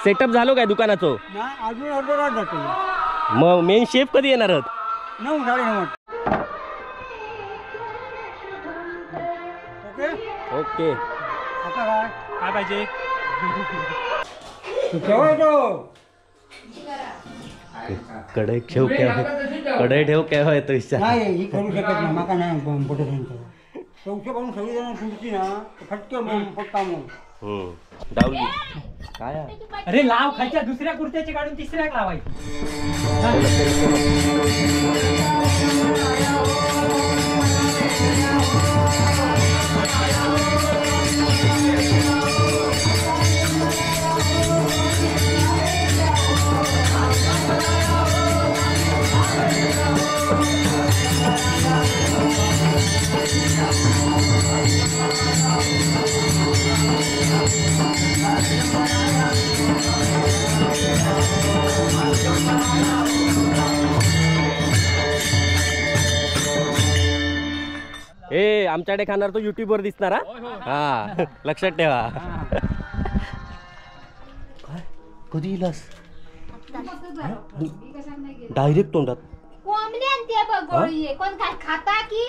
Setup झालो काय दुकानाचं? अजून अर्धा तास जातो. मग मेन शेफ कधी येणार आहात? 9 9:30. Okay okay. आता काय पाहिजे? कढई ठेव काय तो विचार. नाही ही करू शकत नाही माका नाही फोटो चौशे पाहून सगळी जण सुटती ना फटकन पट्टा मग डावली काय. अरे लाव खायच्या दुसऱ्या कुर्त्याची काढून तिसऱ्या लावायची. ए आमच्याकडे खाणार तो युट्यूब वर दिसणार. हा लक्षात ठेवा. काय कधी इलास डायरेक्ट तोंडात कोण काय खाता की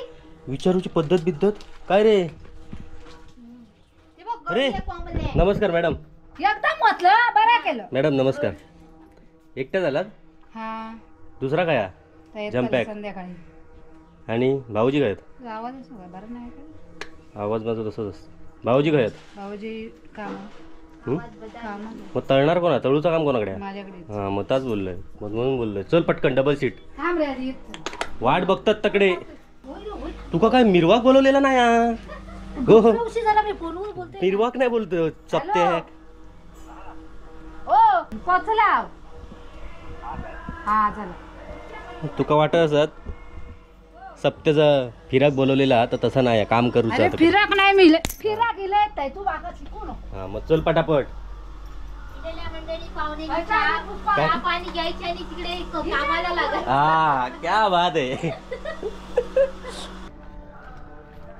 विचारूची पद्धत बिद्धत काय रे. अरे नमस्कार मॅडम. एकदम म्हटलं बरं केलं. मॅडम नमस्कार. एकट्या झालात? हा दुसरा काय? जम्पॅक. संध्याकाळी. आणि भाऊजी काय? आवाज बरं नाही का? आवाज माझा तसंच असतो. भाऊजी काय? भाऊजी काम. मग तळणार कोणा? तळूचं काम कोणाकडे आहे? माझ्याकडे. हा मग ताच बोललोय. मग म्हणून बोललोय चल पटकन डबल सीट. थांब रे आधी. वाट बघतात तकडे. तुका काय मिरवाक बोलवलेला नाही हो हो. मिरवाक नाही बोलतो चपते. ओ पोचला. हा चला. तुका वाटत असत सप्तेचा फिराक बोलवलेला तर तसं नाही काम करू. अरे फिराक नाही मिले फिराक इले ताई तू वाका शिकू नको. हा मग चल पटापट. पाणी घ्यायचे आणि तिकडे कामाला लागत. हा क्या बात आहे.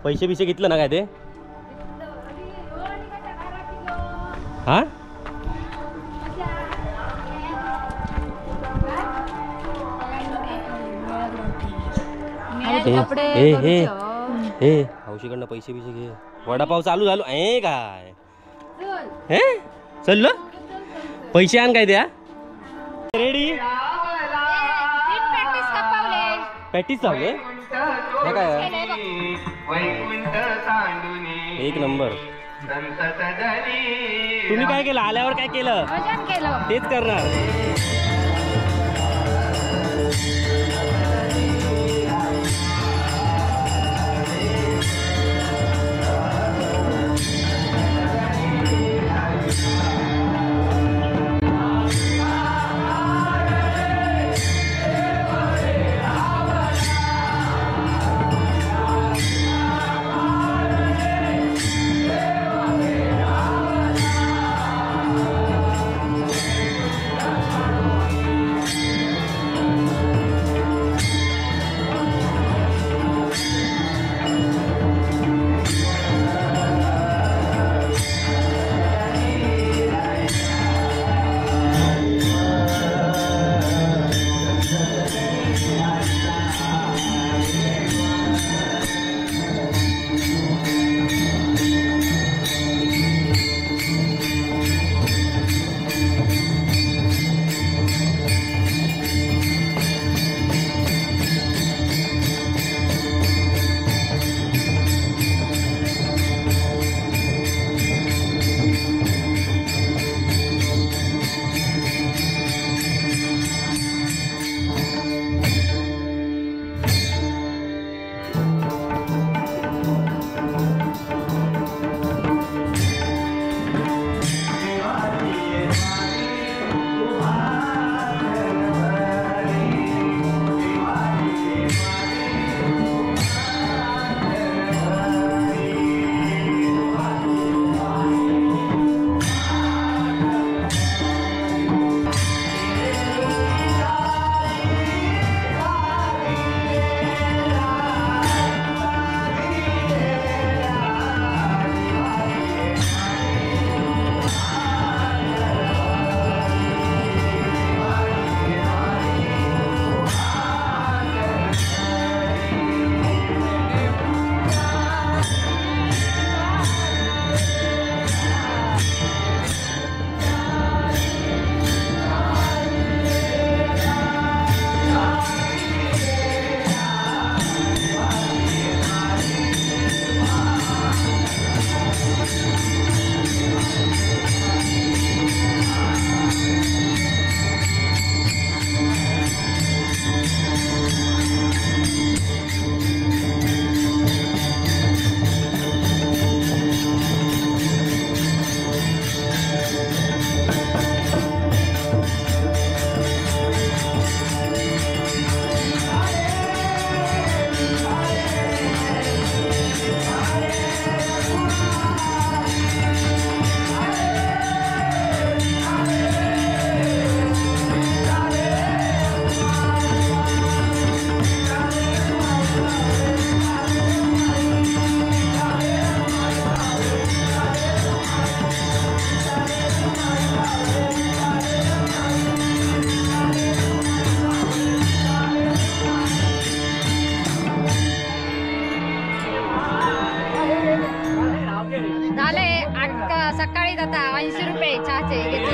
पैसे बिसे घेतलं ना काय ते? हा हौशीकडनं पैसे बिसे घे. वडापाव चालू झालो आहे काय? हे चल पैसे आण काय द्या. रेडी पॅटीस चावले काय? एक नंबर. तुम्ही काय केलं आल्यावर? काय केलं? तेच करणार.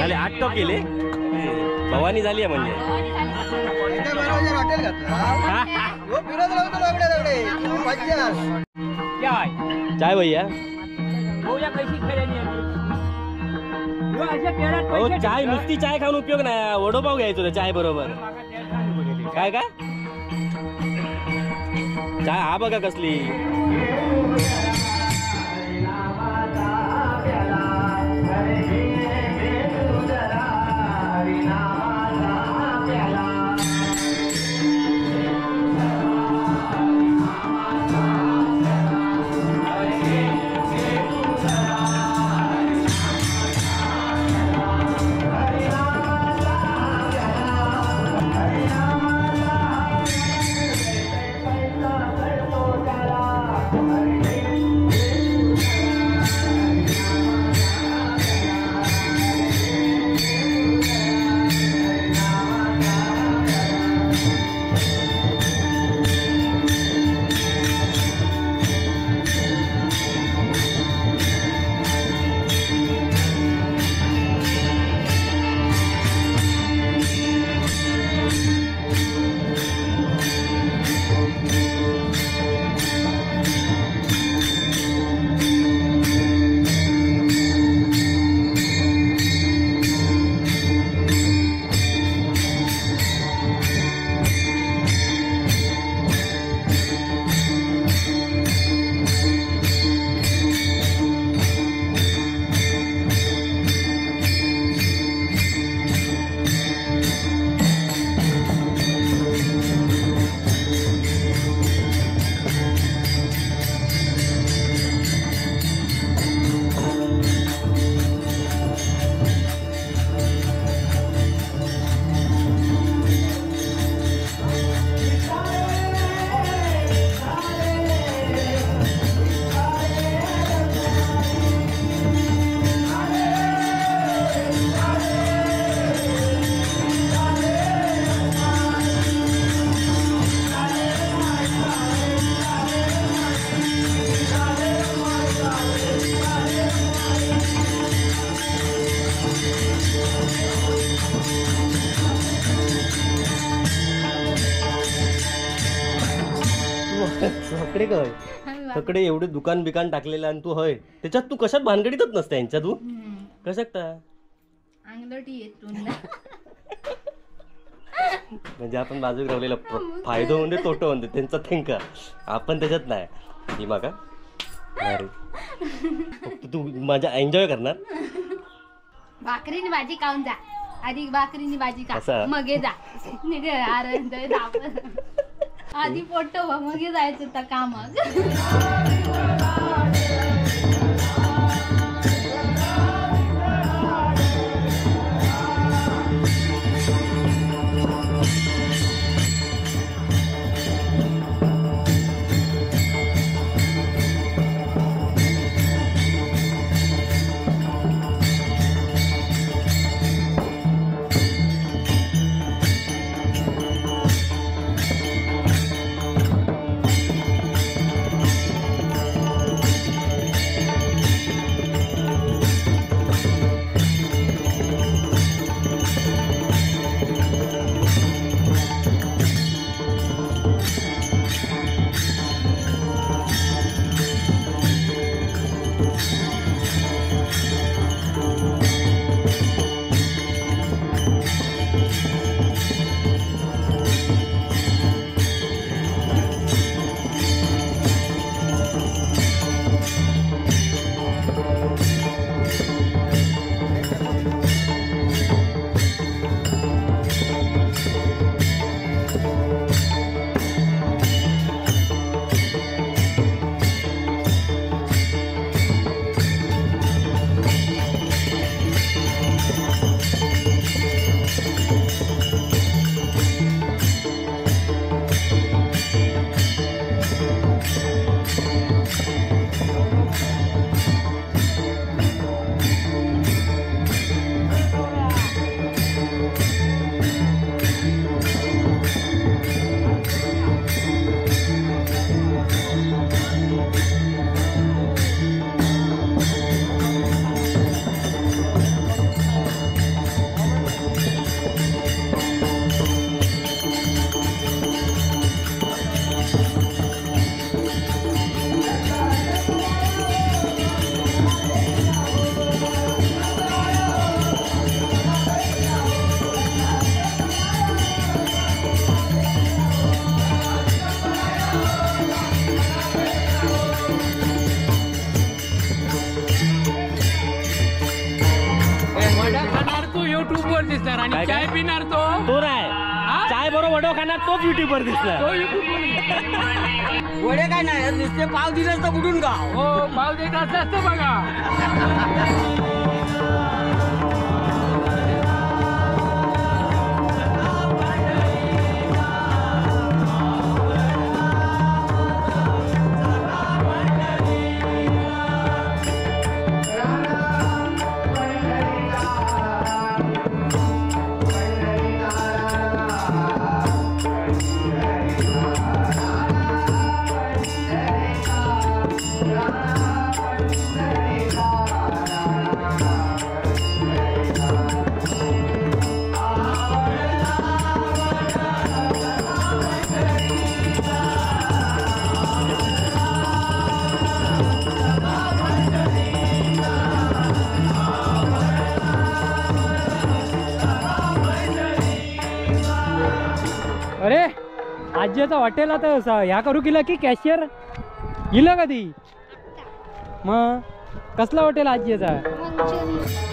झाले 8 टॉप केले भवानी झाली आहे म्हणजे चाय भैया हो चाय नुसती चाय खाऊन उपयोग नाही वडोपाव घ्यायचो चाय बरोबर काय काय चाय हा बघा कसली सकडे काय सकडे एवढे दुकान बिकान टाकलेलं आणि तू होय त्याच्यात तू कशात भानगडीतच नसते यांच्या तू कशात म्हणजे आपण बाजू ठेवलेला फायदो म्हणजे तोटो म्हणते त्यांचा थिंका आपण त्याच्यात नाही भीमा का अरे फक्त तू माझ्या एन्जॉय करणार भाकरीनी भाजी खाऊन जा आधी भाकरीनी भाजी खा असं? मग ये जा आधी पोटो मग जायचं तर कामात युट्यूबवर दिसणार काय आणि काय? चाय पिणार तो तो नाही चाय बरोबर वडो खाणार तोच युट्यूबवर दिसणार तो युट्यूबवर वडे काय नाही नुसते पाव दिलं तर कुठून गाव हो पाव देत असतं बघा. अरे आजीचा हॉटेल आता ह्या करू केला की कॅशियर गेलं कधी मग कसला हॉटेल आजीचा मंचुरियन